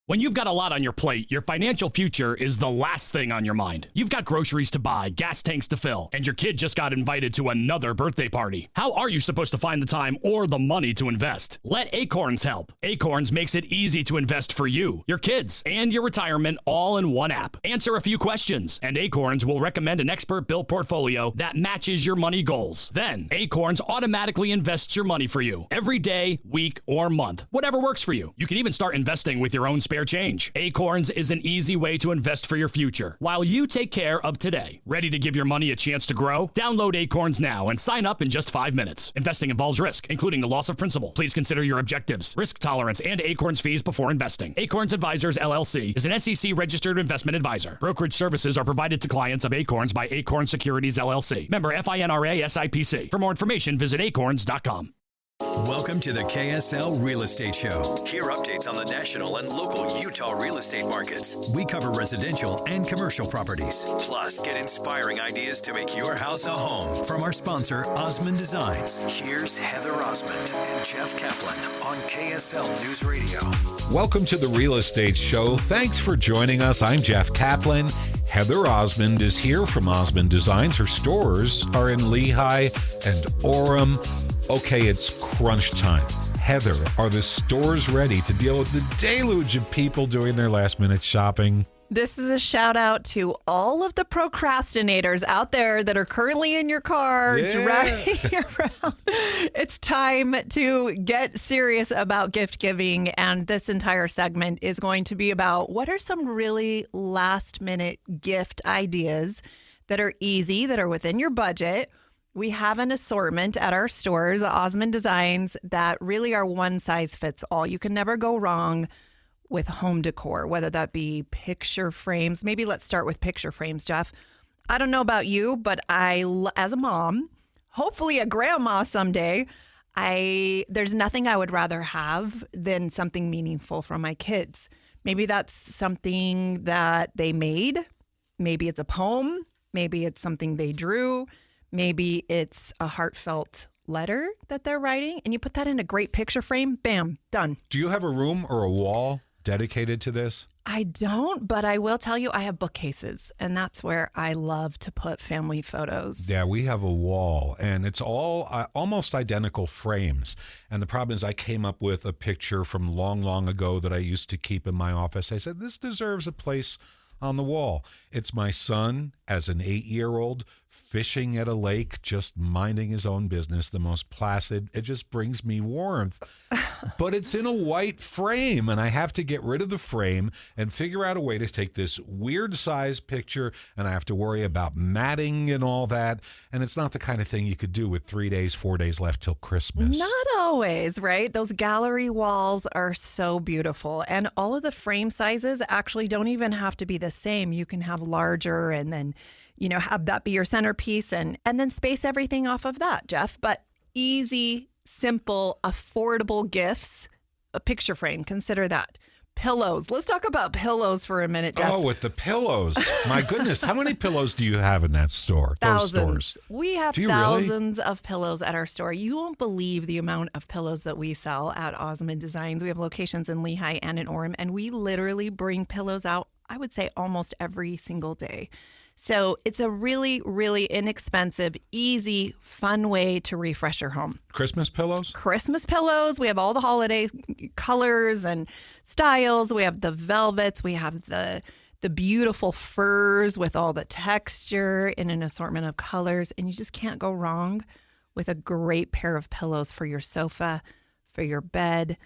When you've got a lot on your plate, your financial future is the last thing on your mind. You've got groceries to buy, gas tanks to fill, and your kid just got invited to another birthday party. How are you supposed to find the time or the money to invest? Let Acorns help. Acorns makes it easy to invest for you, your kids, and your retirement all in one app. Answer a few questions, and Acorns will recommend an expert-built portfolio that matches your money goals. Then, Acorns automatically invests your money for you every day, week, or month, whatever works for you. You can even start investing with your own spare change. Acorns is an easy way to invest for your future while you take care of today. Ready to give your money a chance to grow? Download Acorns now and sign up in just 5 minutes. Investing involves risk, including the loss of principal. Please consider your objectives, risk tolerance, and Acorns fees before investing. Acorns Advisors LLC is an SEC registered investment advisor. Brokerage services are provided to clients of Acorns by Acorn Securities LLC. Member FINRA SIPC. For more information, visit acorns.com. Welcome to the KSL Real Estate Show. Hear updates on the national and local Utah real estate markets. We cover residential and commercial properties. Plus, get inspiring ideas to make your house a home from our sponsor, Osmond Designs. Here's Heather Osmond and Jeff Caplan on KSL News Radio. Welcome to the Real Estate Show. Thanks for joining us. I'm Jeff Caplan. Heather Osmond is here from Osmond Designs. Her stores are in Lehigh and Orem. Okay, it's crunch time. Heather, are the stores ready to deal with the deluge of people doing their last-minute shopping? This is a shout out to all of the procrastinators out there that are currently in your car driving around. It's time to get serious about gift giving, and this entire segment is going to be about what are some really last-minute gift ideas that are easy, that are within your budget. We have an assortment at our stores, Osmond Designs, that really are one size fits all. You can never go wrong with home decor, whether that be picture frames. Maybe let's start with picture frames, Jeff. I don't know about you, but as a mom, hopefully a grandma someday, there's nothing I would rather have than something meaningful from my kids. Maybe that's something that they made. Maybe it's a poem. Maybe it's something they drew. Maybe it's a heartfelt letter that they're writing, and you put that in a great picture frame. Bam, done. Do you have a room or a wall dedicated to this? I don't, but I will tell you I have bookcases, and that's where I love to put family photos. Yeah, we have a wall, and it's all almost identical frames. And the problem is I came up with a picture from long, long ago that I used to keep in my office. I said, this deserves a place on the wall. It's my son as an 8-year-old fishing at a lake, just minding his own business, the most placid. It just brings me warmth. But it's in a white frame, and I have to get rid of the frame and figure out a way to take this weird size picture, and I have to worry about matting and all that. And it's not the kind of thing you could do with 3 days, 4 days left till Christmas. Not always, right? Those gallery walls are so beautiful. And all of the frame sizes actually don't even have to be the same. You can have larger and then have that be your centerpiece and then space everything off of that, Jeff. But easy, simple, affordable gifts, a picture frame, consider that. Pillows. Let's talk about pillows for a minute, Jeff. Oh, with the pillows. My goodness. How many pillows do you have in that store? Thousands. Those stores? We have thousands of pillows at our store. You won't believe the amount of pillows that we sell at Osmond Designs. We have locations in Lehigh and in Orem, and we literally bring pillows out, I would say, almost every single day. So it's a really, really inexpensive, easy, fun way to refresh your home. Christmas pillows? Christmas pillows. We have all the holiday colors and styles. We have the velvets. We have the beautiful furs with all the texture in an assortment of colors. And you just can't go wrong with a great pair of pillows for your sofa, for your bed,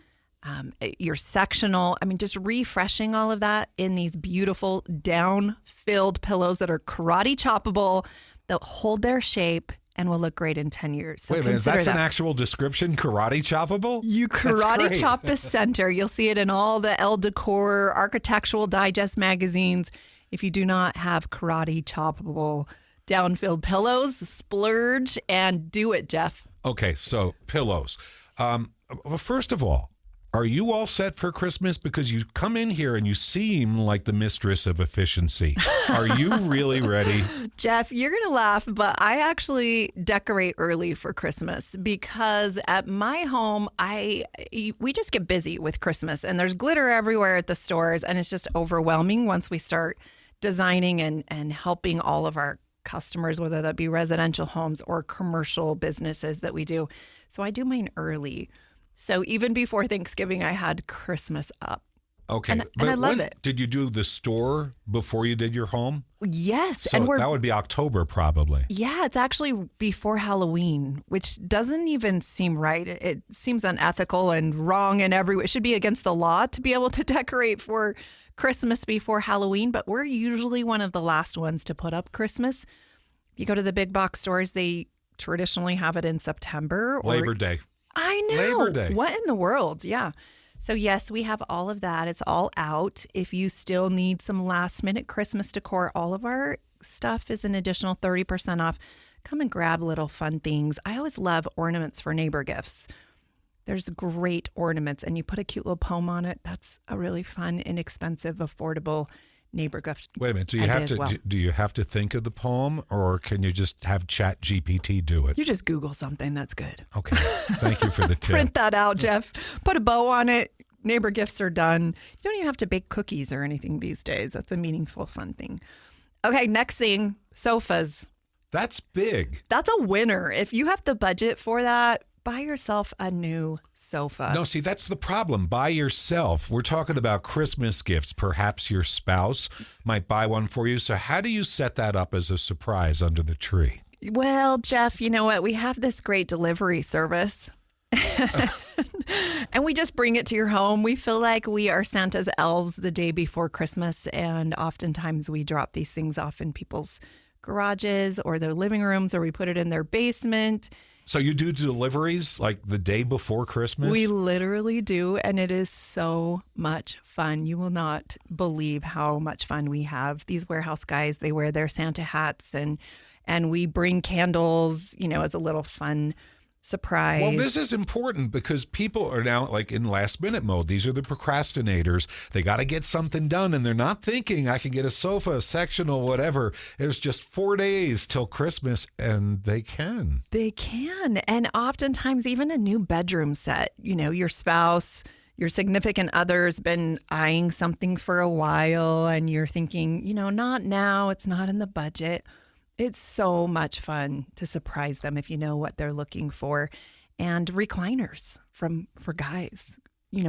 your sectional. I mean, just refreshing all of that in these beautiful down-filled pillows that are karate choppable, that hold their shape and will look great in 10 years. So wait a minute, that's an actual description? Karate choppable? You karate chop the center. You'll see it in all the Elle Decor Architectural Digest magazines. If you do not have karate choppable down-filled pillows, splurge and do it, Jeff. Okay, so pillows. Well, first of all, Are you all set for Christmas? Because you come in here and you seem like the mistress of efficiency. Are you really ready? Jeff, you're going to laugh, but I actually decorate early for Christmas because at my home, we just get busy with Christmas and there's glitter everywhere at the stores and it's just overwhelming once we start designing and helping all of our customers, whether that be residential homes or commercial businesses that we do. So I do mine early. So even before Thanksgiving, I had Christmas up. Okay. And I love it. Did you do the store before you did your home? Yes. So that would be October probably. Yeah, it's actually before Halloween, which doesn't even seem right. It seems unethical and wrong in every way. It should be against the law to be able to decorate for Christmas before Halloween, but we're usually one of the last ones to put up Christmas. If you go to the big box stores, they traditionally have it in September. Or Labor Day. I know. Labor Day. What in the world? Yeah. So yes, we have all of that. It's all out. If you still need some last minute Christmas decor, all of our stuff is an additional 30% off. Come and grab little fun things. I always love ornaments for neighbor gifts. There's great ornaments and you put a cute little poem on it. That's a really fun, inexpensive, affordable neighbor gift. Wait a minute. Do you have to think of the poem or can you just have Chat GPT do it? You just Google something. That's good. Okay. Thank you for the tip. Print that out, Jeff. Put a bow on it. Neighbor gifts are done. You don't even have to bake cookies or anything these days. That's a meaningful, fun thing. Okay, next thing, sofas. That's big. That's a winner. If you have the budget for that, buy yourself a new sofa. No, see, that's the problem. Buy yourself. We're talking about Christmas gifts. Perhaps your spouse might buy one for you. So how do you set that up as a surprise under the tree? Well, Jeff, you know what? We have this great delivery service. And we just bring it to your home. We feel like we are Santa's elves the day before Christmas. And oftentimes we drop these things off in people's garages or their living rooms, or we put it in their basement. So you do deliveries like the day before Christmas? We literally do, and it is so much fun. You will not believe how much fun we have. These warehouse guys, they wear their Santa hats, and we bring candles, as a little fun surprise. Well, this is important because people are now like in last minute mode. These are the procrastinators. They got to get something done and they're not thinking I can get a sofa, a sectional, whatever. There's just 4 days till Christmas and they can. They can. And oftentimes even a new bedroom set, your spouse, your significant other's been eyeing something for a while and you're thinking, not now, it's not in the budget. It's so much fun to surprise them if you know what they're looking for. And recliners for guys.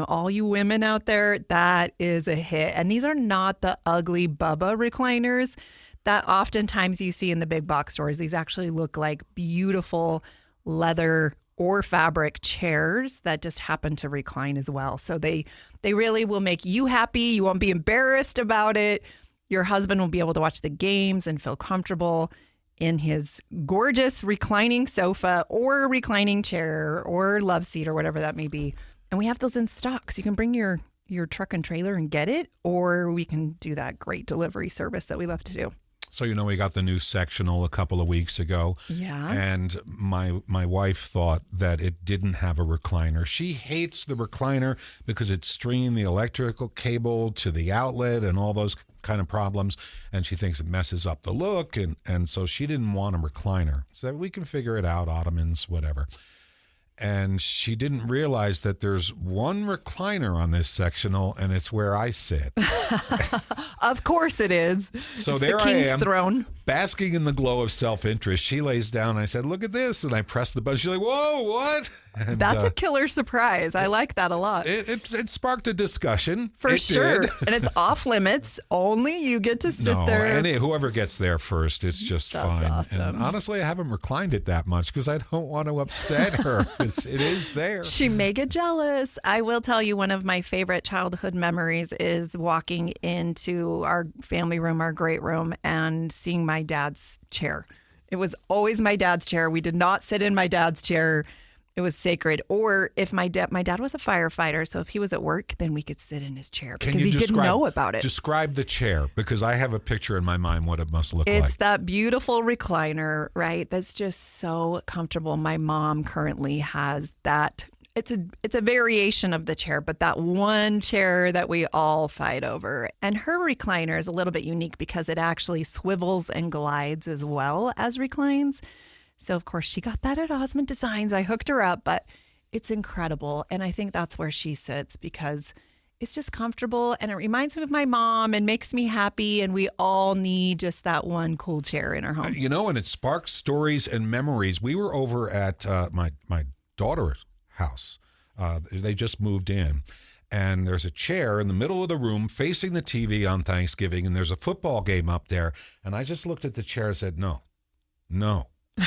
All you women out there, that is a hit. And these are not the ugly Bubba recliners that oftentimes you see in the big box stores. These actually look like beautiful leather or fabric chairs that just happen to recline as well. So they really will make you happy. You won't be embarrassed about it. Your husband will be able to watch the games and feel comfortable in his gorgeous reclining sofa or reclining chair or love seat or whatever that may be. And we have those in stock. So you can bring your truck and trailer and get it, or we can do that great delivery service that we love to do. So, we got the new sectional a couple of weeks ago. Yeah. And my wife thought that it didn't have a recliner. She hates the recliner because it's stringing the electrical cable to the outlet and all those kind of problems. And she thinks it messes up the look. And so she didn't want a recliner. So we can figure it out, ottomans, whatever. And she didn't realize that there's one recliner on this sectional, and it's where I sit. Of course it is. So it's there the King's I am, throne. basking in the glow of self-interest. She lays down, and I said, look at this. And I pressed the button. She's like, whoa, what? And, that's a killer surprise. I like that a lot. It sparked a discussion. For it sure. did. And it's off limits. Only you get to sit there. And whoever gets there first, it's just That's fine. awesome. And honestly, I haven't reclined it that much because I don't want to upset her. It is there. She may get jealous. I will tell you, one of my favorite childhood memories is walking into our family room, our great room, and seeing my dad's chair. It was always my dad's chair. We did not sit in my dad's chair. It was sacred. Or if my dad was a firefighter, so if he was at work, then we could sit in his chair because he didn't know about it. Describe the chair, because I have a picture in my mind what it must look like. It's that beautiful recliner, right? That's just so comfortable. My mom currently has that. it's a variation of the chair, but that one chair that we all fight over. And her recliner is a little bit unique because it actually swivels and glides as well as reclines. So, of course, she got that at Osmond Designs. I hooked her up, but it's incredible. And I think that's where she sits because it's just comfortable and it reminds me of my mom and makes me happy. And we all need just that one cool chair in our home. And it sparks stories and memories. We were over at my daughter's house. They just moved in. And there's a chair in the middle of the room facing the TV on Thanksgiving. And there's a football game up there. And I just looked at the chair and said, no,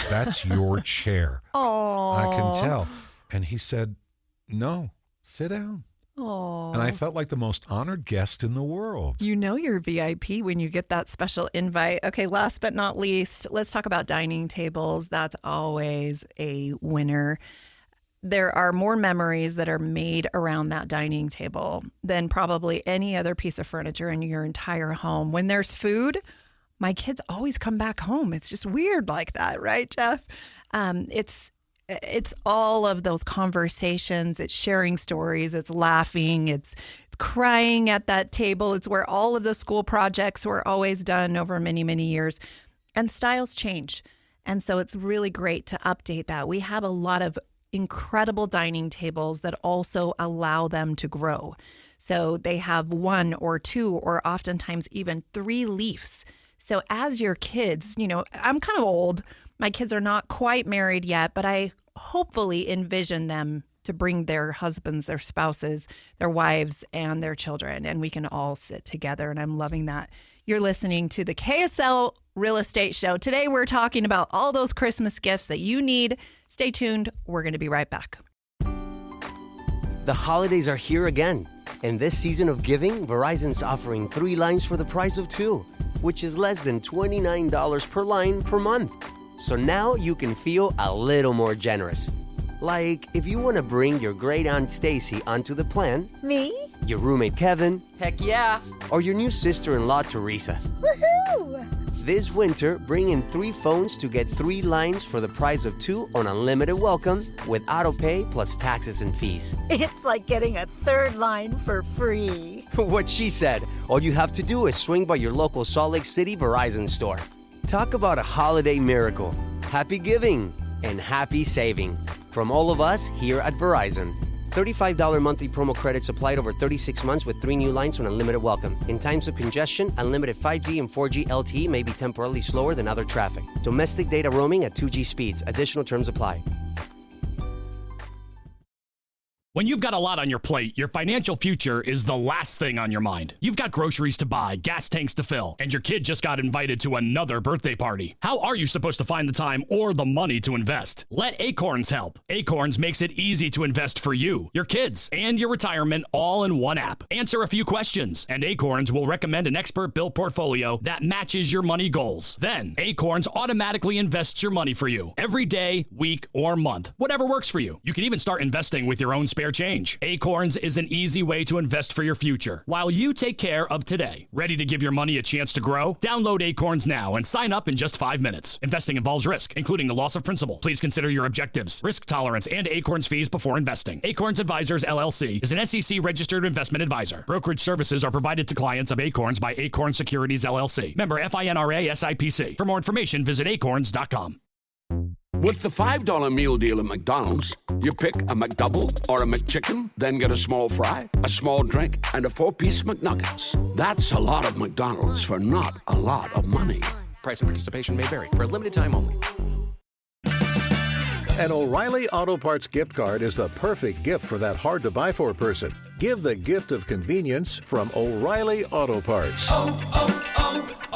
that's your chair. Oh, I can tell. And he said, no, sit down. Oh. And I felt like the most honored guest in the world. You know you're VIP when you get that special invite. Okay, last but not least, let's talk about dining tables. That's always a winner. There are more memories that are made around that dining table than probably any other piece of furniture in your entire home. When there's food, my kids always come back home. It's just weird like that, right, Jeff? It's all of those conversations. It's sharing stories. It's laughing. It's crying at that table. It's where all of the school projects were always done over many, many years. And styles change. And so it's really great to update that. We have a lot of incredible dining tables that also allow them to grow. So they have 1 or 2 or oftentimes even 3 leaves. So as your kids, I'm kind of old. My kids are not quite married yet, but I hopefully envision them to bring their husbands, their spouses, their wives, and their children, and we can all sit together, and I'm loving that. You're listening to the KSL Real Estate Show. Today, we're talking about all those Christmas gifts that you need. Stay tuned. We're going to be right back. The holidays are here again, and this season of giving, Verizon's offering 3 lines for the price of 2, which is less than $29 per line per month. So now you can feel a little more generous. Like if you want to bring your great aunt Stacy onto the plan. Me? Your roommate Kevin. Heck yeah. Or your new sister-in-law Teresa. Woohoo! This winter, bring in 3 phones to get 3 lines for the price of 2 on unlimited welcome with autopay plus taxes and fees. It's like getting a 3rd line for free. What she said. All you have to do is swing by your local Salt Lake City Verizon store. Talk about a holiday miracle. Happy giving and happy saving. From all of us here at Verizon. $35 monthly promo credits applied over 36 months with 3 new lines on unlimited welcome. In times of congestion, unlimited 5G and 4G LTE may be temporarily slower than other traffic. Domestic data roaming at 2G speeds. Additional terms apply. When you've got a lot on your plate, your financial future is the last thing on your mind. You've got groceries to buy, gas tanks to fill, and your kid just got invited to another birthday party. How are you supposed to find the time or the money to invest? Let Acorns help. Acorns makes it easy to invest for you, your kids, and your retirement all in one app. Answer a few questions, and Acorns will recommend an expert-built portfolio that matches your money goals. Then, Acorns automatically invests your money for you every day, week, or month, whatever works for you. You can even start investing with your own spare change. Acorns is an easy way to invest for your future while you take care of today. Ready to give your money a chance to grow? Download Acorns now and sign up in just 5 minutes. Investing involves risk, including the loss of principal. Please consider your objectives, risk tolerance, and Acorns fees before investing. Acorns Advisors LLC is an SEC registered investment advisor. Brokerage services are provided to clients of Acorns by Acorn Securities LLC. Member FINRA SIPC. For more information, visit acorns.com. With the $5 meal deal at McDonald's, you pick a McDouble or a McChicken, then get a small fry, a small drink, and a 4-piece McNuggets. That's a lot of McDonald's for not a lot of money. Price and participation may vary. For a limited time only. An O'Reilly Auto Parts gift card is the perfect gift for that hard-to-buy-for person. Give the gift of convenience from O'Reilly Auto Parts.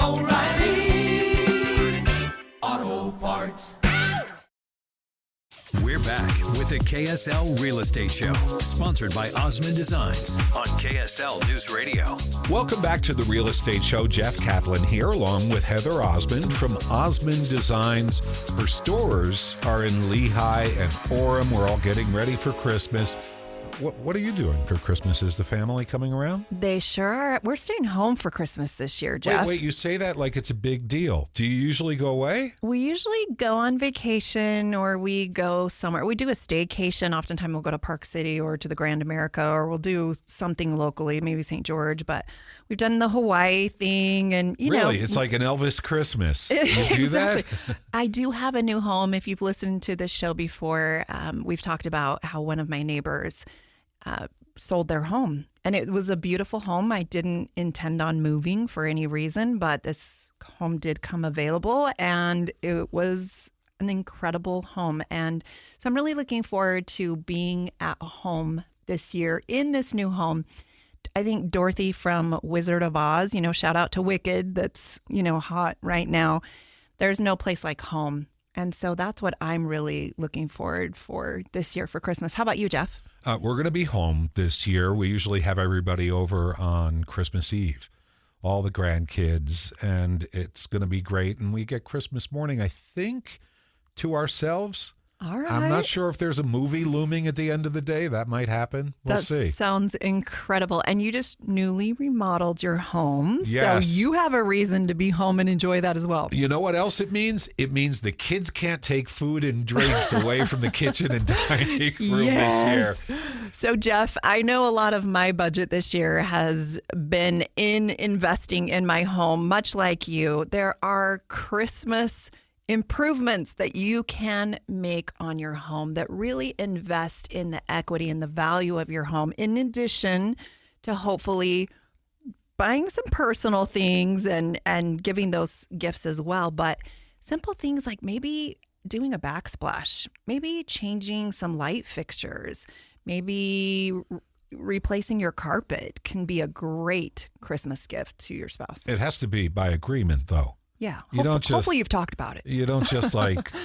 O'Reilly Auto Parts. We're back with the KSL Real Estate Show, sponsored by Osmond Designs on KSL News Radio. Welcome back to the Real Estate Show. Jeff Caplan here, along with Heather Osmond from Osmond Designs. Her stores are in Lehigh and Orem. We're all getting ready for Christmas. what are you doing for Christmas? Is the family coming around? They sure are. We're staying home for Christmas this year, Jeff. Wait, you say that like it's a big deal. Do you usually go away? We usually go on vacation or we go somewhere. We do a staycation. Oftentimes we'll go to Park City or to the Grand America, or we'll do something locally, maybe St. George. But we've done the Hawaii thing. And you know, it's like an Elvis Christmas. You do that? I do have a new home. If you've listened to this show before, we've talked about how one of my neighbors sold their home. And it was a beautiful home. I didn't intend on moving for any reason, but this home did come available, and it was an incredible home. And so I'm really looking forward to being at home this year in this new home. I think Dorothy from Wizard of Oz, shout out to Wicked, that's, hot right now. There's no place like home. And so that's what I'm really looking forward for this year for Christmas. How about you, Jeff? We're going to be home this year. We usually have everybody over on Christmas Eve, all the grandkids, and it's going to be great. And we get Christmas morning, I think, to ourselves. All right. I'm not sure if there's a movie looming at the end of the day. That might happen. We'll see. That sounds incredible. And you just newly remodeled your home. Yes. So you have a reason to be home and enjoy that as well. You know what else it means? It means the kids can't take food and drinks away from the kitchen and dining room this year. So, Jeff, I know a lot of my budget this year has been in investing in my home, much like you. There are Christmas improvements that you can make on your home that really invest in the equity and the value of your home, in addition to hopefully buying some personal things and giving those gifts as well. But simple things like maybe doing a backsplash, maybe changing some light fixtures, maybe replacing your carpet can be a great Christmas gift to your spouse. It has to be by agreement, though. Yeah. Hopefully you've talked about it. You don't just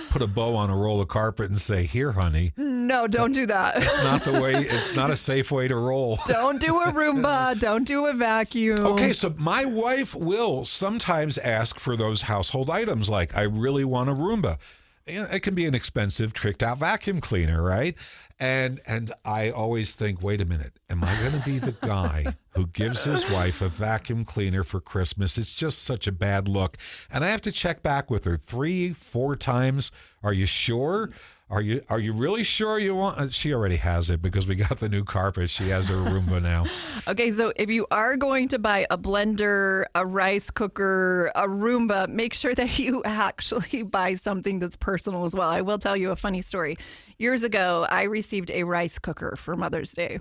put a bow on a roll of carpet and say, "Here, honey." No, don't do that. It's not the way. It's not a safe way to roll. Don't do a Roomba. Don't do a vacuum. Okay, so my wife will sometimes ask for those household items, like, "I really want a Roomba." It can be an expensive, tricked-out vacuum cleaner, right? And I always think, wait a minute, am I going to be the guy who gives his wife a vacuum cleaner for Christmas? It's just such a bad look. And I have to check back with her 3-4 times. Are you sure? Are you really sure you want? She already has it because we got the new carpet. She has her Roomba now. Okay, so if you are going to buy a blender, a rice cooker, a Roomba, make sure that you actually buy something that's personal as well. I will tell you a funny story. Years ago, I received a rice cooker for Mother's Day.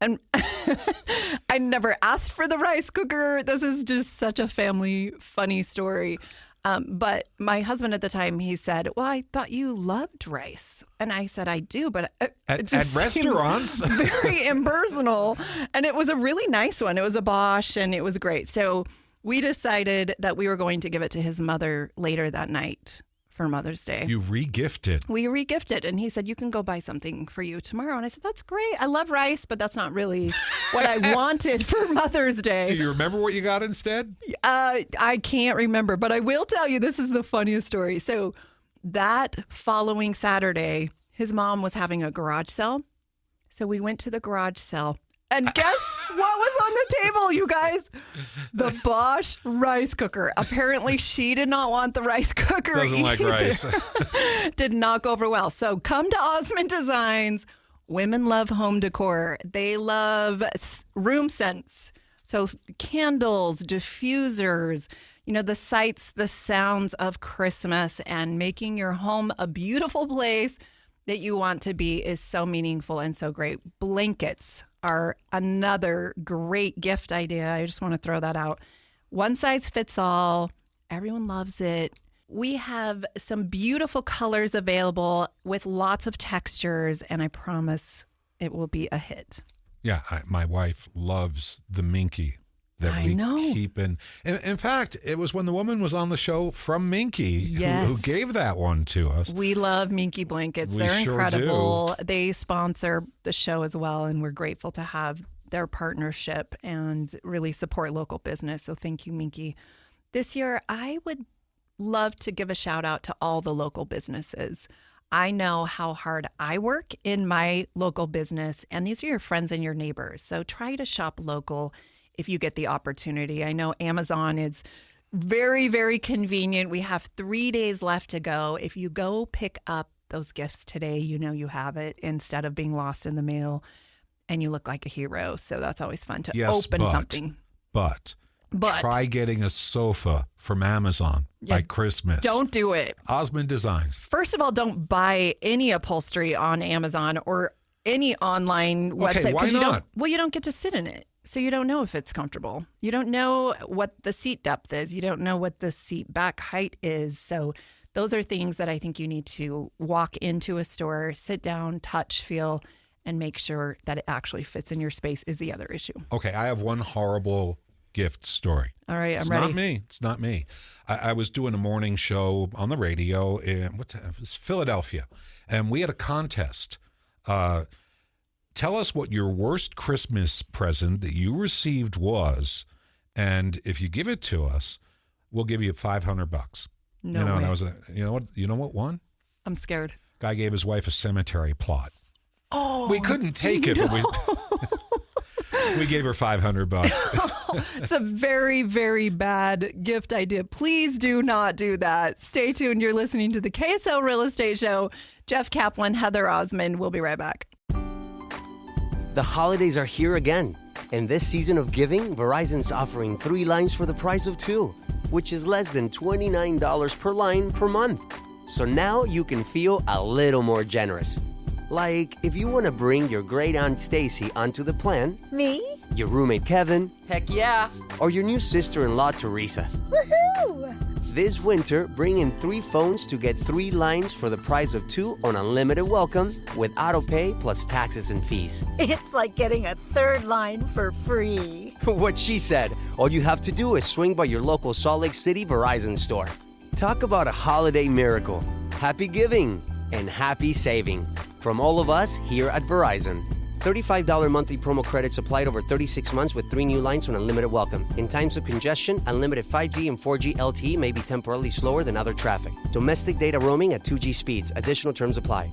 And I never asked for the rice cooker. This is just such a family funny story. But my husband at the time, he said, "Well, I thought you loved rice." And I said, "I do, but it just at restaurants, very impersonal." And it was a really nice one. It was a Bosch, and it was great. So we decided that we were going to give it to his mother later that night for Mother's Day. You re-gifted. We re-gifted, and he said, "You can go buy something for you tomorrow." And I said, "That's great. I love rice, but that's not really what I wanted for Mother's Day." Do you remember what you got instead? I can't remember, but I will tell you this is the funniest story. So that following Saturday, his mom was having a garage sale. So we went to the garage sale. And guess what was on the table, you guys? The Bosch rice cooker. Apparently, she did not want the rice cooker. Doesn't like rice. Did not go over well. So come to Osmond Designs. Women love home decor. They love room scents. So candles, diffusers, the sights, the sounds of Christmas, and making your home a beautiful place that you want to be is so meaningful and so great. Blankets are another great gift idea. I just want to throw that out. One size fits all. Everyone loves it. We have some beautiful colors available with lots of textures, and I promise it will be a hit. Yeah, my wife loves the Minky that we keep in. In fact, it was when the woman was on the show from Minky who gave that one to us. We love Minky blankets. They're incredible. They sponsor the show as well, and we're grateful to have their partnership and really support local business. So thank you, Minky. This year, I would love to give a shout out to all the local businesses. I know how hard I work in my local business, and these are your friends and your neighbors. So try to shop local if you get the opportunity. I know Amazon is very, very convenient. We have 3 days left to go. If you go pick up those gifts today, you know you have it instead of being lost in the mail, and you look like a hero. So that's always fun to open something. But try getting a sofa from Amazon by Christmas. Don't do it. Osmond Designs. First of all, don't buy any upholstery on Amazon or any online website. Why not? You don't get to sit in it. So you don't know if it's comfortable. You don't know what the seat depth is. You don't know what the seat back height is. So those are things that I think you need to walk into a store, sit down, touch, feel, and make sure that it actually fits in your space is the other issue. Okay, I have one horrible gift story. All right, I'm ready. It's not me. I was doing a morning show on the radio in it was Philadelphia, and we had a contest. Tell us what your worst Christmas present that you received was, and if you give it to us, we'll give you $500. No way. And I was, you know what won? I'm scared. Guy gave his wife a cemetery plot. Oh, we couldn't take it, but we gave her $500. It's a very, very bad gift idea. Please do not do that. Stay tuned. You're listening to the KSL Real Estate Show. Jeff Caplan, Heather Osmond. We'll be right back. The holidays are here again. And this season of giving, Verizon's offering 3 lines for the price of 2, which is less than $29 per line per month. So now you can feel a little more generous. Like if you want to bring your great aunt Stacy onto the plan. Me? Your roommate Kevin. Heck yeah. Or your new sister-in-law Teresa. Woohoo! This winter, bring in 3 phones to get 3 lines for the price of 2 on unlimited welcome with auto pay plus taxes and fees. It's like getting a 3rd line for free. What she said. All you have to do is swing by your local Salt Lake City Verizon store. Talk about a holiday miracle. Happy giving and happy saving. From all of us here at Verizon. $35 monthly promo credits applied over 36 months with 3 new lines on unlimited welcome. In times of congestion, unlimited 5G and 4G LTE may be temporarily slower than other traffic. Domestic data roaming at 2G speeds. Additional terms apply.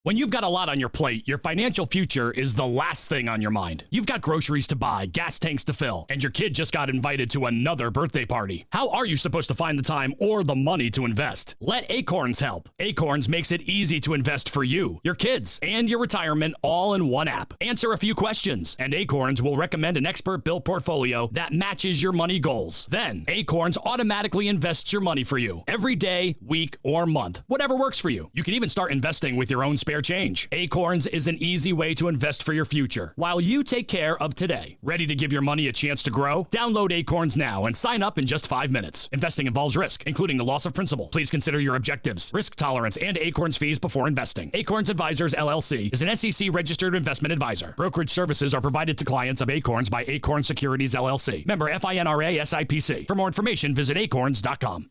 When you've got a lot on your plate, your financial future is the last thing on your mind. You've got groceries to buy, gas tanks to fill, and your kid just got invited to another birthday party. How are you supposed to find the time or the money to invest? Let Acorns help. Acorns makes it easy to invest for you, your kids, and your retirement all in one app. Answer a few questions, and Acorns will recommend an expert-built portfolio that matches your money goals. Then, Acorns automatically invests your money for you every day, week, or month, whatever works for you. You can even start investing with your own spare change. Acorns is an easy way to invest for your future while you take care of today. Ready to give your money a chance to grow? Download Acorns now and sign up in just 5 minutes. Investing involves risk, including the loss of principal. Please consider your objectives, risk tolerance, and Acorns fees before investing. Acorns Advisors LLC is an SEC registered investment advisor. Brokerage services are provided to clients of Acorns by Acorn Securities LLC. Member FINRA SIPC. For more information, visit acorns.com.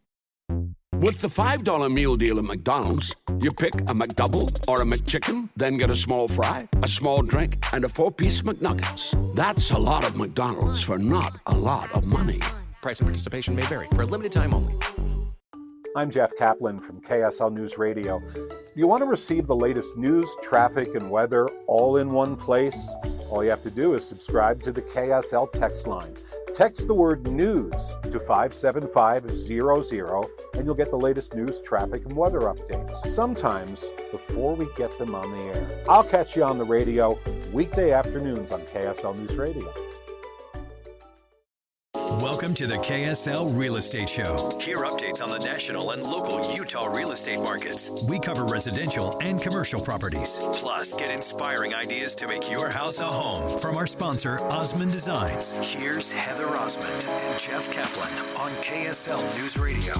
With the $5 meal deal at McDonald's, you pick a McDouble or a McChicken, then get a small fry, a small drink, and a 4-piece McNuggets. That's a lot of McDonald's for not a lot of money. Price and participation may vary. For a limited time only. I'm Jeff Caplan from KSL News Radio. Do you want to receive the latest news, traffic, and weather all in one place? All you have to do is subscribe to the KSL text line. Text the word news to 57500 and you'll get the latest news, traffic, and weather updates, sometimes before we get them on the air. I'll catch you on the radio weekday afternoons on KSL News Radio. Welcome to the KSL Real Estate Show. Hear updates on the national and local Utah real estate markets. We cover residential and commercial properties. Plus, get inspiring ideas to make your house a home from our sponsor, Osmond Designs. Here's Heather Osmond and Jeff Caplan on KSL News Radio.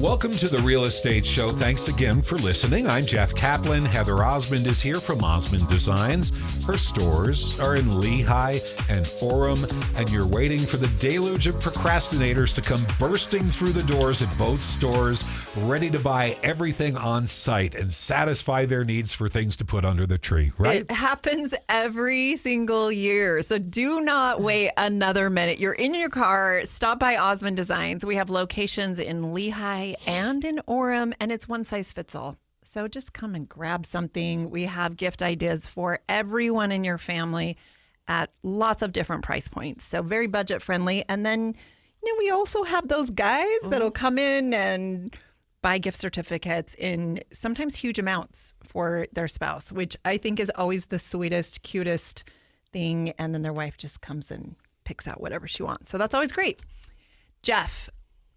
Welcome to the Real Estate Show. Thanks again for listening. I'm Jeff Caplan. Heather Osmond is here from Osmond Designs. Her stores are in Lehigh and Orem, and you're waiting for the deluge of procrastinators to come bursting through the doors at both stores, ready to buy everything on site and satisfy their needs for things to put under the tree, right? It happens every single year. So do not wait another minute. You're in your car, stop by Osmond Designs. We have locations in Lehigh Bay and in Orem, and it's one size fits all. So just come and grab something. We have gift ideas for everyone in your family at lots of different price points. So very budget friendly. And then, we also have those guys that'll come in and buy gift certificates in sometimes huge amounts for their spouse, which I think is always the sweetest, cutest thing. And then their wife just comes and picks out whatever she wants. So that's always great. Jeff,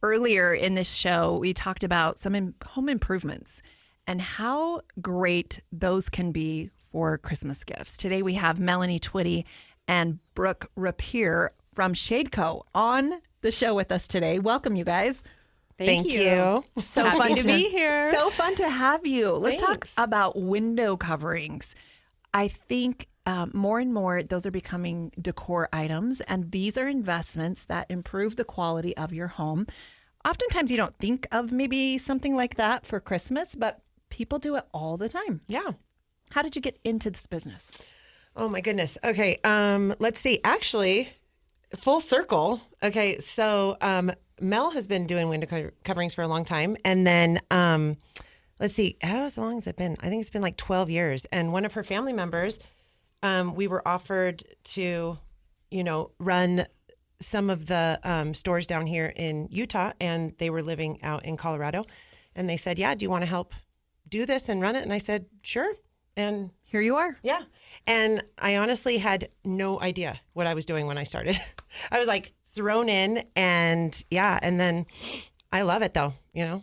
earlier in this show, we talked about some home improvements and how great those can be for Christmas gifts. Today we have Melanie, Twitty, and Brook, Rapier from ShadeCo on the show with us today. Welcome, you guys. Thank you. So Happy fun to be here. So fun to have you. Let's Thanks. talk about window coverings. I think more and more those are becoming decor items, and these are investments that improve the quality of your home. Oftentimes you don't think of maybe something like that for Christmas, but people do it all the time. Yeah. How did you get into this business? Oh my goodness. Okay. Let's see. Actually, full circle. Okay. So Mel has been doing window coverings for a long time. And then let's see, how long has it been? I think it's been like 12 years. And one of her family members, we were offered to, run some of the stores down here in Utah, and they were living out in Colorado. And they said, yeah, do you want to help do this and run it? And I said, sure. And here you are. Yeah. And I honestly had no idea what I was doing when I started. I was like thrown in, and then I love it though, Here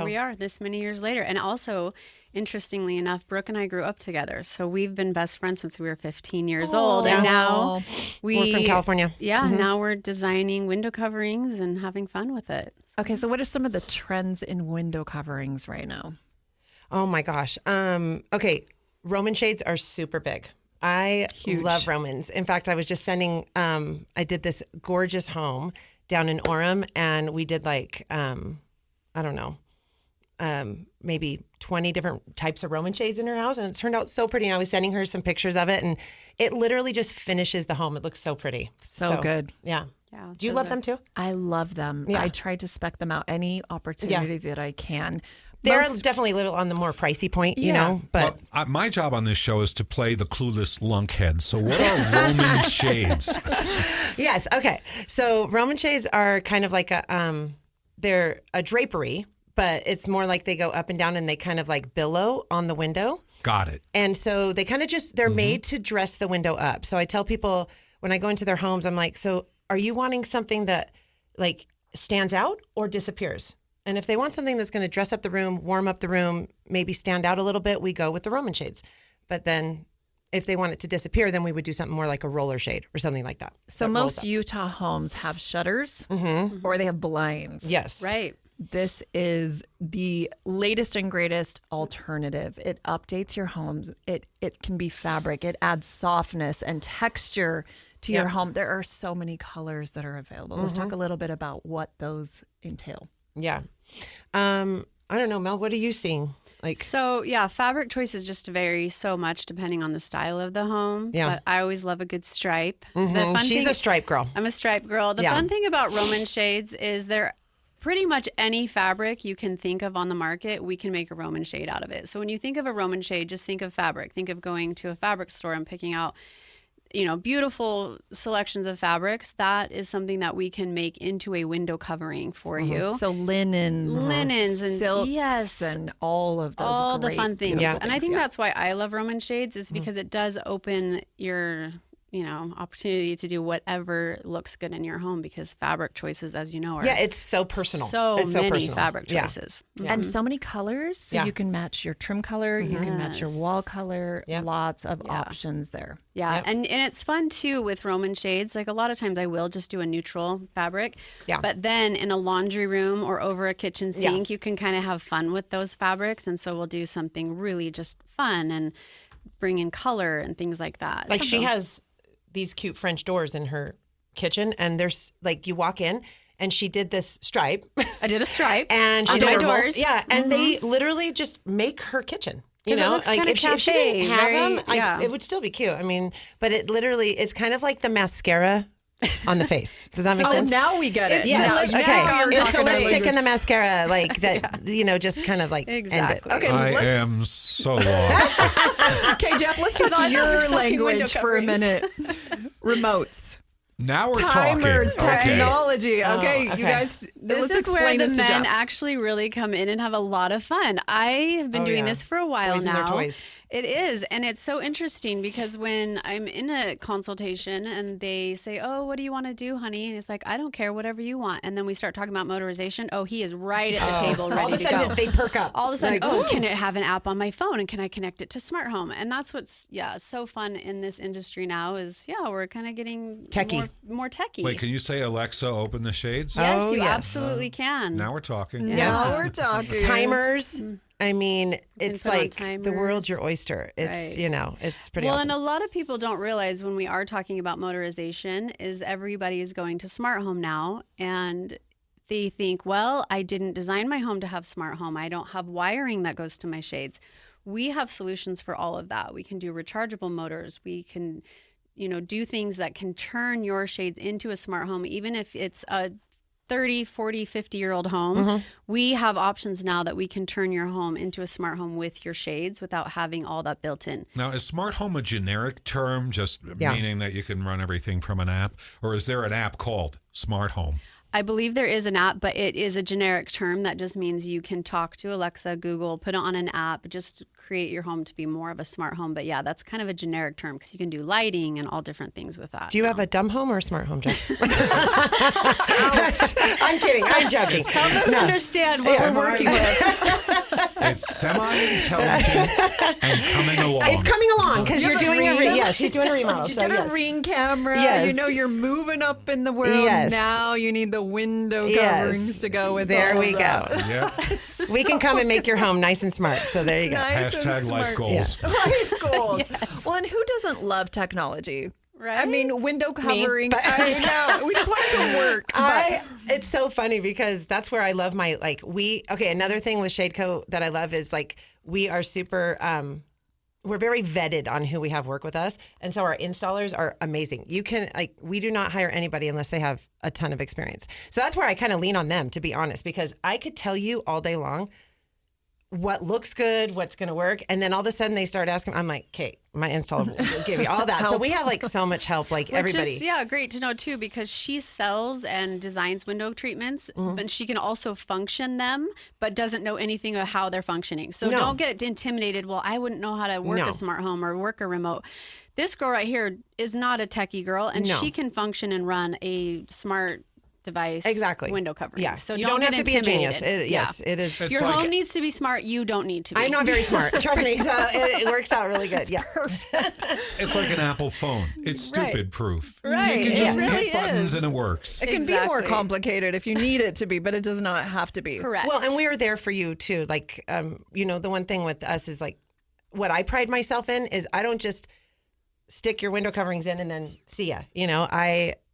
we are this many years later. And also, interestingly enough, Brooke and I grew up together. So we've been best friends since we were 15 years old. And now we're from California. Yeah. Now we're designing window coverings and having fun with it. Okay. So what are some of the trends in window coverings right now? Oh my gosh. Okay. Roman shades are super big. I love Romans. In fact, I was just sending, I did this gorgeous home down in Orem, and we did like, maybe 20 different types of Roman shades in her house, and it turned out so pretty. And I was sending her some pictures of it, and it literally just finishes the home. It looks so pretty. So good. Yeah. Yeah. Do you love them too? I love them. Yeah. I try to spec them out any opportunity that I can. They're definitely a little on the more pricey point, but my job on this show is to play the clueless lunkhead. So what are Roman shades? Yes. Okay. So Roman shades are kind of like they're a drapery, but it's more like they go up and down and they kind of like billow on the window. Got it. And so they kind of they're made to dress the window up. So I tell people when I go into their homes, I'm like, so are you wanting something that like stands out or disappears? And if they want something that's going to dress up the room, warm up the room, maybe stand out a little bit, we go with the Roman shades. But then if they want it to disappear, then we would do something more like a roller shade or something like that. So most Utah homes have shutters or they have blinds. Yes. Right. This is the latest and greatest alternative. It updates your homes. It can be fabric. It adds softness and texture to your home. There are so many colors that are available. Let's talk a little bit about what those entail. Yeah. I don't know, Mel, what are you seeing? Fabric choices just vary so much depending on the style of the home. Yeah. But I always love a good stripe. She's a stripe girl. I'm a stripe girl. The fun thing about Roman shades is they're pretty much any fabric you can think of on the market, we can make a Roman shade out of it. So when you think of a Roman shade, just think of fabric. Think of going to a fabric store and picking out beautiful selections of fabrics. That is something that we can make into a window covering for you. So linens and silks and all of those all the fun things. Yeah. And I think that's why I love Roman shades is because it does open your opportunity to do whatever looks good in your home, because fabric choices, as you know, are it's so personal. It's many personal. fabric choices. Yeah. And so many colors. So you can match your trim color, you can match your wall color, lots of options there. Yeah. Yep. And it's fun too with Roman shades. Like a lot of times I will just do a neutral fabric. Yeah. But then in a laundry room or over a kitchen sink, you can kind of have fun with those fabrics. And so we'll do something really just fun and bring in color and things like that. Like she has these cute French doors in her kitchen, and there's like you walk in and she did this stripe. I did a stripe and she did my her doors. And they literally just make her kitchen. It looks like kind of if she didn't have them, yeah. it would still be cute. I mean, but it literally it's kind of like the mascara on the face. Does that make sense? Now we get it. Yes. Now, Okay. you're It's the talking lipstick about and the mascara, like that. Just kind of like Exactly. end it. I am so lost. Okay, Jeff, let's talk on your talking window language for a coverings. minute. Remotes. Now we're Timers, talking. Okay. technology. Okay, okay. you guys, This let's is where explain the this to men Jeff. actually really come in and have a lot of fun. I have been doing this for a while Boys and their now. toys. It is, and it's so interesting because when I'm in a consultation and they say, "Oh, what do you want to do, honey?" and it's like, "I don't care, whatever you want," and then we start talking about motorization. Oh, he is right at the table, ready All of a to sudden go. they perk up. All of a sudden, Like, can it have an app on my phone, and can I connect it to smart home? And that's what's so fun in this industry now is we're kind of getting Techie. more techie. Wait, can you say, Alexa, open the shades? Yes, Oh, you yes. absolutely can. Now we're talking. Now we're talking. timers. I mean, it's put on like the world's timers. your oyster. It's Right. it's pretty Well, awesome. and a lot of people don't realize when we are talking about motorization is everybody is going to smart home now, and they think, well, I didn't design my home to have smart home. I don't have wiring that goes to my shades. We have solutions for all of that. We can do rechargeable motors. We can, do things that can turn your shades into a smart home, even if it's a 30, 40, 50-year-old home. We have options now that we can turn your home into a smart home with your shades without having all that built in. Now, is smart home a generic term, just meaning that you can run everything from an app? Or is there an app called Smart Home? I believe there is an app, but it is a generic term that just means you can talk to Alexa, Google, put it on an app, just create your home to be more of a smart home. But yeah, that's kind of a generic term because you can do lighting and all different things with that. Do you have a dumb home or a smart home, Jeff? I'm kidding. I'm joking. Help us understand what we're working with. It's semi-intelligent and coming along. It's coming along because You you're have a doing a ring? yes, he's doing a remodel. You So get a yes. ring camera. Yes. You know you're moving up in the world. Yes. Now you need the window Yes. coverings to go with There all we of go. that. Yep. We can come and make your home nice and smart. So there you go. Nice and Hashtag life smart. goals. Life goals. Well, and who doesn't love technology? Right? I mean, window covering. But- I know. We just want it to work. but It's so funny because that's where I love my another thing with ShadeCo that I love is we are super we're very vetted on who we have work with us, and so our installers are amazing. You can we do not hire anybody unless they have a ton of experience. So that's where I kind of lean on them, to be honest, because I could tell you all day long what looks good, what's going to work, and then all of a sudden they start asking. I'm like, Kate, my installer will give you all that. So we have so much help, everybody. Which is, great to know too, because she sells and designs window treatments, but she can also function them, but doesn't know anything of how they're functioning. So No. don't get intimidated. Well, I wouldn't know how to work No. a smart home or work a remote. This girl right here is not a techie girl, and No. she can function and run a smart device window covering. Yeah. So You don't have get to be a genius. intimidated. Yes, it is. It's Your like- home needs to be smart. You don't need to be. I'm not very smart. Trust me. So it works out really good. Yeah. It's like an Apple phone. It's Right. stupid proof. Right. You can just It really hit buttons is. and it works. it can be more Exactly. complicated if you need it to be, but it does not have to be. Correct. Well, and we are there for you too. The one thing with us is what I pride myself in is I don't just stick your window coverings in and then see ya.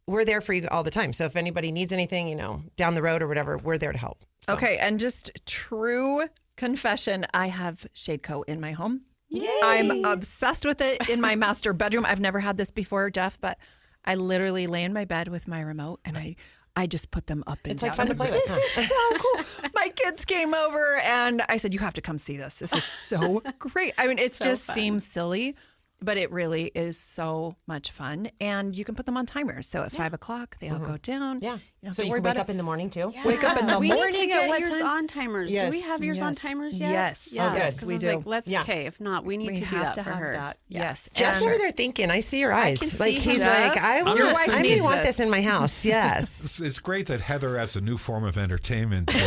We're there for you all the time. So if anybody needs anything, down the road or whatever, we're there to help. So. Okay, and just true confession, I have ShadeCo in my home. Yay. I'm obsessed with it in my master bedroom. I've never had this before, Jeff, but I literally lay in my bed with my remote and I just put them up and It's down. fun to play with. This is so cool. My kids came over and I said, you have to come see this. This is so great. I mean, it So just fun. seems silly, but it really is so much fun. And you can put them on timers. So at 5 o'clock, they all go down. Yeah. You don't have So to you worry can wake about up it. in the morning too. Wake up in the we morning need to at get what yours time? on timers. Yes. Do we have yours on Yes. timers yet? Yes. Yeah. Oh, good. 'Cause I We was do. like, let's Yeah. okay. If not, we need We to do have that to for have her. that. Yeah. Yes. Jeff's And- over there thinking. I see your eyes. can Like see he's him. like, I Your wife I needs want this. this in my house. Yes. It's great that Heather has a new form of entertainment to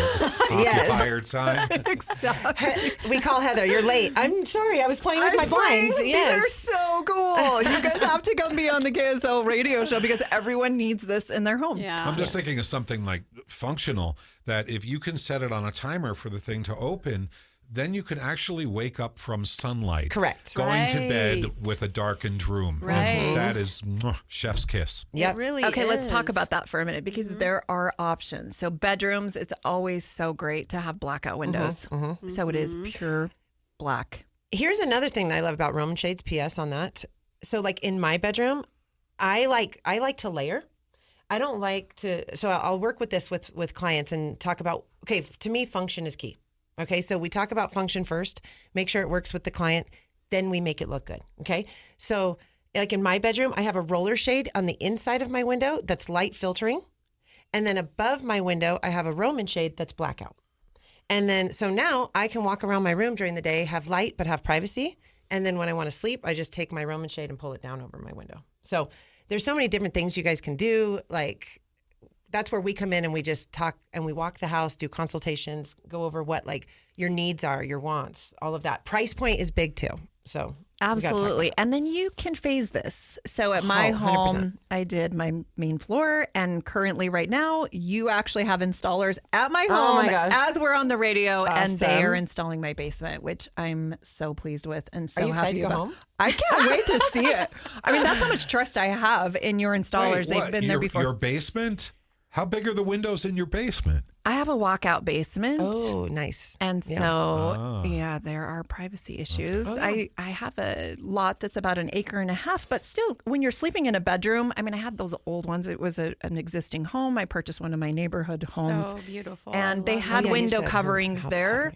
occupy her time. We call Heather. You're late. I'm sorry. I was playing with my blinds. These Yes. are so cool. You guys have to come be on the KSL radio show because everyone needs this in their home. Yeah. I'm just thinking of something functional that if you can set it on a timer for the thing to open, then you can actually wake up from sunlight. Correct. Going to bed Right. with a darkened room. Right. And that is chef's kiss. Yep. It really Okay, let's talk is. about that for a minute because there are options. So bedrooms, it's always so great to have blackout windows. So it is pure black. Here's another thing that I love about Roman shades. PS on that. So in my bedroom, I like to layer. I don't like to, so I'll work with this with clients and talk about, okay, to me, function is key. Okay, so we talk about function first, make sure it works with the client, then we make it look good. Okay, so like in my bedroom, I have a roller shade on the inside of my window that's light filtering. And then above my window, I have a Roman shade that's blackout. And then, so now I can walk around my room during the day, have light, but have privacy. And then when I want to sleep, I just take my Roman shade and pull it down over my window. So there's so many different things you guys can do. Like, that's where we come in and we just talk and we walk the house, do consultations, go over what like your needs are, your wants, all of that. Price point is big too. So absolutely. And then you can phase this. So at my home, I did my main floor, and currently right now you actually have installers at my home as we're on the radio, and they are installing my basement, which I'm so pleased with and so happy about. Home? I can't wait to see it. I mean, that's how much trust I have in your installers. They've been there before. Your basement? How big are the windows in your basement? I have a walkout basement. Oh, nice. And so, there are privacy issues. Okay. I have a lot that's about 1.5 acres, but still, when you're sleeping in a bedroom, I mean, I had those old ones. It was an existing home. I purchased one of my neighborhood homes. So beautiful. And they had window coverings there,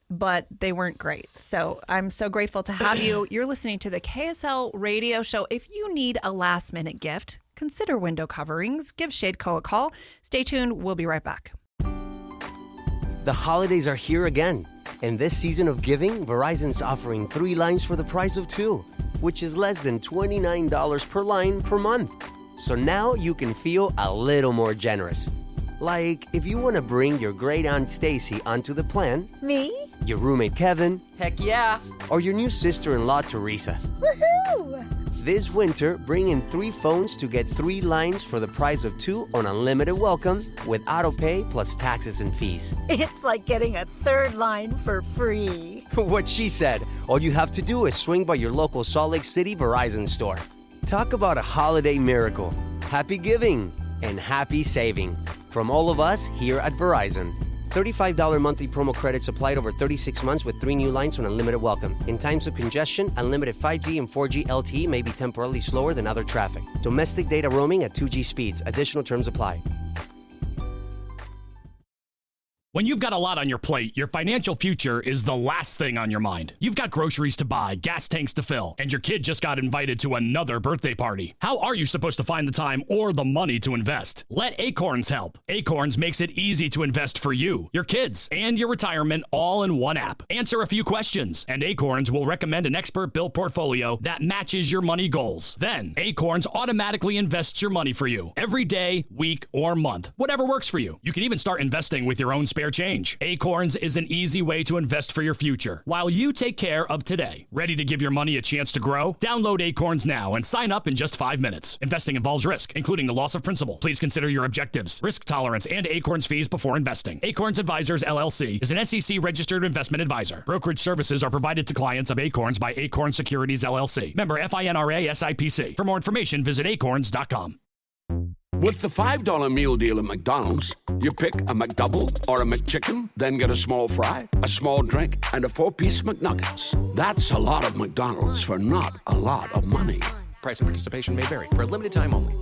but they weren't great. So I'm so grateful to have you. You're listening to the KSL radio show. If you need a last minute gift, consider window coverings. Give ShadeCo a call. Stay tuned. We'll be right back. The holidays are here again. And this season of giving, Verizon's offering 3 lines for the price of 2, which is less than $29 per line per month. So now you can feel a little more generous. Like if you want to bring your great aunt Stacy onto the plan. Me? Your roommate Kevin. Heck yeah. Or your new sister-in-law Teresa. Woohoo! This winter, bring in 3 phones to get 3 lines for the price of 2 on unlimited welcome with auto pay plus taxes and fees. It's like getting a 3rd line for free. What she said. All you have to do is swing by your local Salt Lake City Verizon store. Talk about a holiday miracle. Happy giving and happy saving. From all of us here at Verizon. $35 monthly promo credits applied over 36 months with 3 new lines on unlimited welcome. In times of congestion, unlimited 5G and 4G LTE may be temporarily slower than other traffic. Domestic data roaming at 2G speeds. Additional terms apply. When you've got a lot on your plate, your financial future is the last thing on your mind. You've got groceries to buy, gas tanks to fill, and your kid just got invited to another birthday party. How are you supposed to find the time or the money to invest? Let Acorns help. Acorns makes it easy to invest for you, your kids, and your retirement all in one app. Answer a few questions, and Acorns will recommend an expert-built portfolio that matches your money goals. Then, Acorns automatically invests your money for you every day, week, or month, whatever works for you. You can even start investing with your own spare change. Acorns is an easy way to invest for your future while you take care of today. Ready to give your money a chance to grow? Download Acorns now and sign up in just 5 minutes. Investing involves risk, including the loss of principal. Please consider your objectives, risk tolerance, and Acorns fees before investing. Acorns Advisors LLC is an SEC registered investment advisor. Brokerage services are provided to clients of Acorns by Acorn Securities LLC. Member FINRA SIPC. For more information, visit acorns.com. With the $5 meal deal at McDonald's, you pick a McDouble or a McChicken, then get a small fry, a small drink, and a 4-piece McNuggets. That's a lot of McDonald's for not a lot of money. Price and participation may vary. For a limited time only.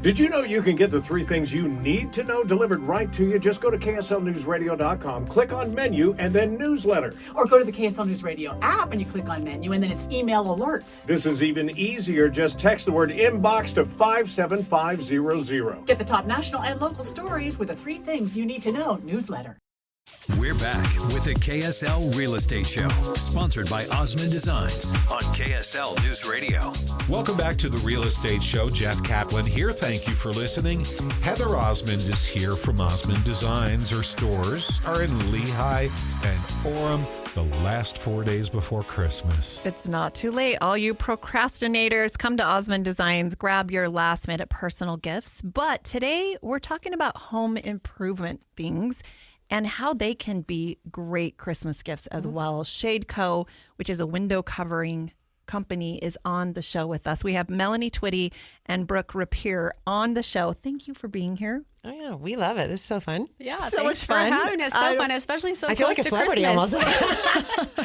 Did you know you can get the 3 things you need to know delivered right to you? Just go to KSLNewsRadio.com, click on menu, and then newsletter. Or go to the KSL News Radio app and you click on menu, and then it's email alerts. This is even easier. Just text the word inbox to 57500. Get the top national and local stories with the 3 things you need to know newsletter. We're back with the KSL Real Estate Show, sponsored by Osmond Designs on KSL News Radio. Welcome back to the Real Estate Show. Jeff Caplan here. Thank you for listening. Heather Osmond is here from Osmond Designs. Her stores are in Lehigh and Orem the last 4 days before Christmas. It's not too late. All you procrastinators, come to Osmond Designs, grab your last minute personal gifts. But today we're talking about home improvement things and how they can be great Christmas gifts as well. ShadeCo, which is a window covering company is on the show with us. We have Melanie Twitty and Brook Rapier on the show. Thank you for being here. Oh, yeah. We love it. This is so fun. Yeah, so thanks much for fun. having us. So fun, especially so I feel close like a to celebrity Christmas. almost.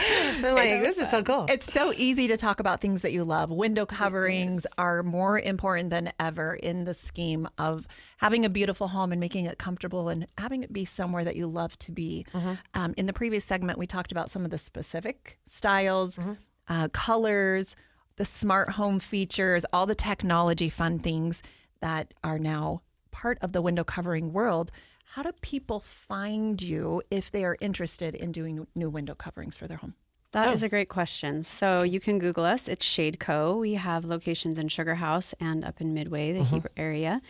I'm like, this is so cool. It's so easy to talk about things that you love. Window coverings are more important than ever in the scheme of having a beautiful home and making it comfortable and having it be somewhere that you love to be. In the previous segment, we talked about some of the specific styles, colors, the smart home features, all the technology fun things that are now part of the window covering world. How do people find you if they are interested in doing new window coverings for their home? That is a great question. So you can Google us. It's ShadeCo. We have locations in Sugar House and up in Midway, the Heber area.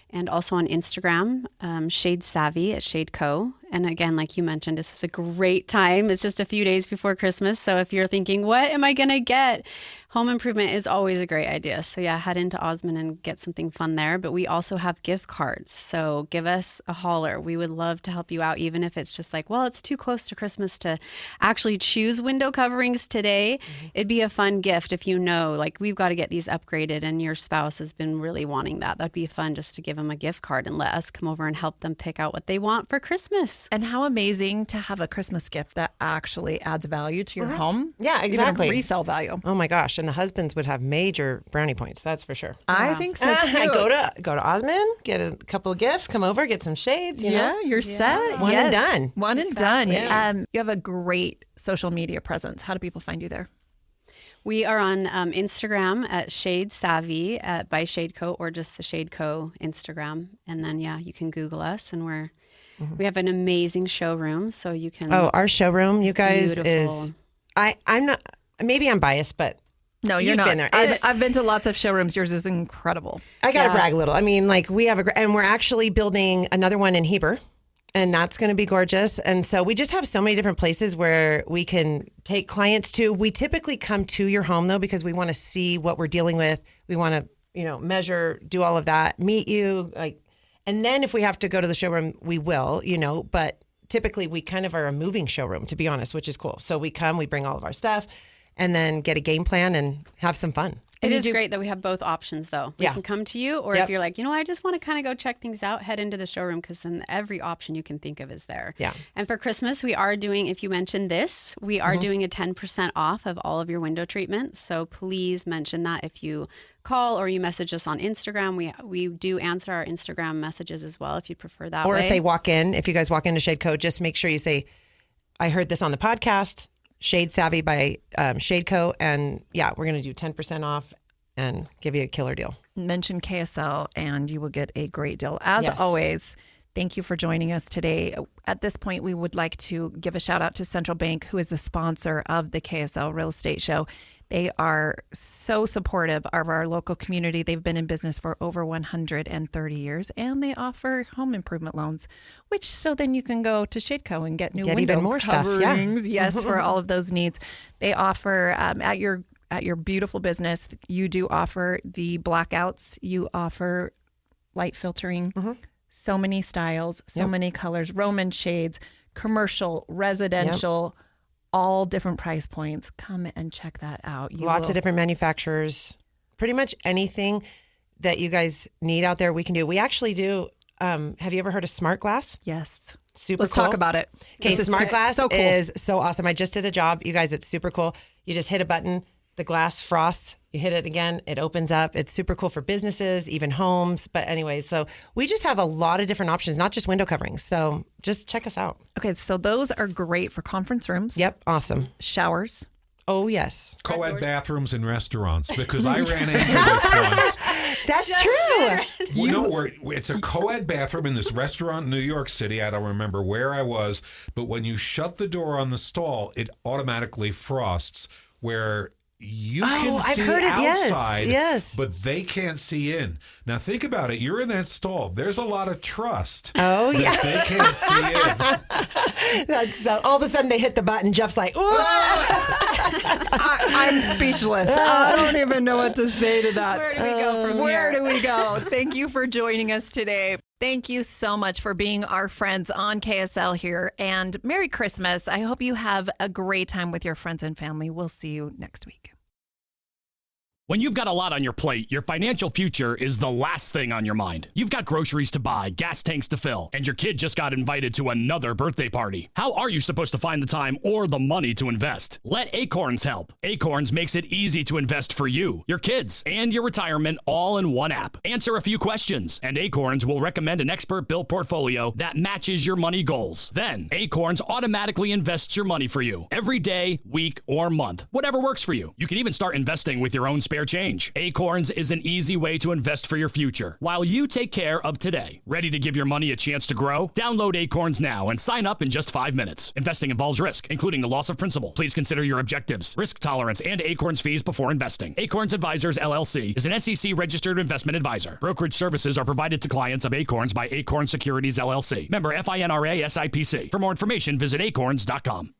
And also on Instagram, Shade Savvy at ShadeCo. And again, like you mentioned, this is a great time. It's just a few days before Christmas. So if you're thinking, what am I going to get? Home improvement is always a great idea. So yeah, head into Osmond and get something fun there. But we also have gift cards. So give us a holler. We would love to help you out, even if it's just like, well, it's too close to Christmas to actually choose window coverings today. It'd be a fun gift if you know, like, we've got to get these upgraded and your spouse has been really wanting that. That'd be fun just to give them a gift card and let us come over and help them pick out what they want for Christmas. And how amazing to have a Christmas gift that actually adds value to your home. Yeah, exactly. Even resale value. Oh my gosh. And the husbands would have major brownie points. That's for sure. I think so too. Go to Osmond, get a couple of gifts, come over, get some shades. You know? You're set. One and done. One and done. Yeah. You have a great social media presence. How do people find you there? We are on Instagram at Shade Savvy by ShadeCo, or just the ShadeCo Instagram. And then, yeah, you can Google us, and we have an amazing showroom, so you can. Oh, our showroom, you guys, beautiful. is. I'm not. Maybe I'm biased, but no, you're you've not. Been there. I've been to lots of showrooms. Yours is incredible. I got to brag a little. I mean, like, we have and we're actually building another one in Heber. And that's going to be gorgeous. And so we just have so many different places where we can take clients to. We typically come to your home, though, because we want to see what we're dealing with. We want to, measure, do all of that, meet you. And then if we have to go to the showroom, we will, But typically we kind of are a moving showroom, to be honest, which is cool. So we come, we bring all of our stuff, and then get a game plan and have some fun. It is great that we have both options, though. We can come to you, or if you're like, I just want to kind of go check things out, head into the showroom, because then every option you can think of is there. Yeah. And for Christmas, we are doing, if you mentioned this, we are doing a 10% off of all of your window treatments. So please mention that if you call or you message us on Instagram. We do answer our Instagram messages as well, if you prefer that or way. If you guys walk into ShadeCo, just make sure you say, I heard this on the podcast. Shade Savvy by ShadeCo, and we're going to do 10% off and give you a killer deal. Mention KSL and you will get a great deal. As always, thank you for joining us today. At this point, we would like to give a shout out to Central Bank, who is the sponsor of the KSL Real Estate Show. They are so supportive of our local community. They've been in business for over 130 years, and they offer home improvement loans, so then you can go to ShadeCo and get window even more coverings. Stuff. Yeah. Yes, for all of those needs. They offer at your beautiful business, you do offer the blackouts. You offer light filtering. So many styles, so many colors, Roman shades, commercial, residential. All different price points. Come and check that out. Lots of different manufacturers. Pretty much anything that you guys need out there, we can do. We actually do. Have you ever heard of Smart Glass? Yes. Super Let's cool. talk about it. Okay, Smart Glass so cool. is so awesome. I just did a job. You guys, it's super cool. You just hit a button. The glass frosts. You hit it again. It opens up. It's super cool for businesses, even homes. But anyways, so we just have a lot of different options, not just window coverings. So just check us out. Okay, so those are great for conference rooms. Yep, awesome. Showers. Oh, yes. Co-ed bathrooms in restaurants, because I ran into this once. That's true. It's a co-ed bathroom in this restaurant in New York City. I don't remember where I was, but when you shut the door on the stall, it automatically frosts where you can see I've heard it. outside, yes. but they can't see in. Now think about it. You're in that stall. There's a lot of trust. Oh, yeah. They can't see in. That's so. All of a sudden, they hit the button. Jeff's like, I'm speechless. I don't even know what to say to that. Where do we go from Where here? do we go? Thank you for joining us today. Thank you so much for being our friends on KSL here. And Merry Christmas. I hope you have a great time with your friends and family. We'll see you next week. When you've got a lot on your plate, your financial future is the last thing on your mind. You've got groceries to buy, gas tanks to fill, and your kid just got invited to another birthday party. How are you supposed to find the time or the money to invest? Let Acorns help. Acorns makes it easy to invest for you, your kids, and your retirement all in one app. Answer a few questions, and Acorns will recommend an expert-built portfolio that matches your money goals. Then, Acorns automatically invests your money for you every day, week, or month, whatever works for you. You can even start investing with your own spare change. Acorns is an easy way to invest for your future while you take care of today. Ready to give your money a chance to grow? Download Acorns now and sign up in just 5 minutes. Investing involves risk, including the loss of principal. Please consider your objectives, risk tolerance, and Acorns fees before investing. Acorns Advisors LLC is an SEC registered investment advisor. Brokerage services are provided to clients of Acorns by Acorn Securities LLC. Member FINRA SIPC. For more information, visit acorns.com.